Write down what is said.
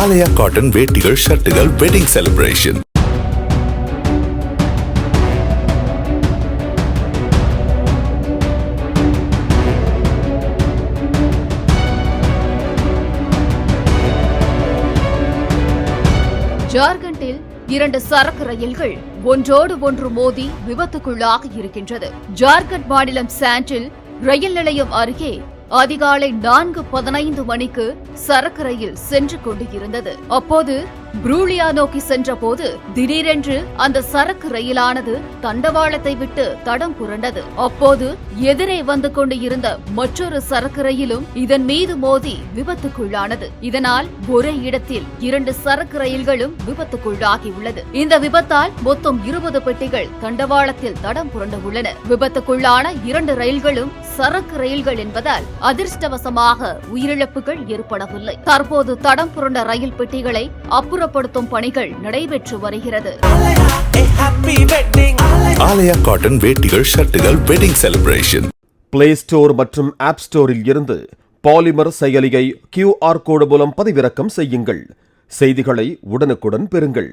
ஆலயா cotton வேட்டிகள் ஷர்ட்டுகள் wedding celebration. ஜார்க்கண்டில் 2 சரக்கு ரயில்கள் ஒன்றோடு ஒன்று மோதி விபத்துக்குள்ளாகி இருக்கின்றது. ஜார்க்கண்ட் மாநிலம் சாண்டில் ரயில் நிலையம் அருகே அதிகாலை 4:15 மணிக்கு சரக்கு ரயில் சென்று கொண்டு இருந்தது. அப்போது புரூலியா நோக்கி சென்ற போது திடீரென்று அந்த சரக்கு ரயிலானது தண்டவாளத்தை விட்டு தடம் புரண்டது. அப்போது எதிரே வந்து கொண்டு இருந்த மற்றொரு சரக்கு ரயிலும் இதன் மீது மோதி விபத்துக்குள்ளானது. இதனால் ஒரே இடத்தில் 2 சரக்கு ரயில்களும் விபத்துக்குள்ளாகியுள்ளது. இந்த விபத்தால் மொத்தம் 20 பெட்டிகள் தண்டவாளத்தில் தடம் புரண்டுள்ளன. விபத்துக்குள்ளான 2 ரயில்களும் சரக்கு ரயில்கள் என்பதால் அதிர்ஷ்டவசமாக உயிரிழப்புகள் ஏற்படவில்லை. தற்போது தடம் புரண்ட ரயில் பெட்டிகளை அப்புறப்படுத்தும் பணிகள் நடைபெற்று வருகிறது. ஆலயா காட்டன் வேட்டிகள் ஷர்ட்டுகள் வெட்டிங் செலிப்ரேஷன். பிளே ஸ்டோர் மற்றும் ஆப் ஸ்டோரில் இருந்து பாலிமர் செயலியை QR கோடு மூலம் பதிவிறக்கம் செய்யுங்கள். செய்திகளை உடனுக்குடன் பெறுங்கள்.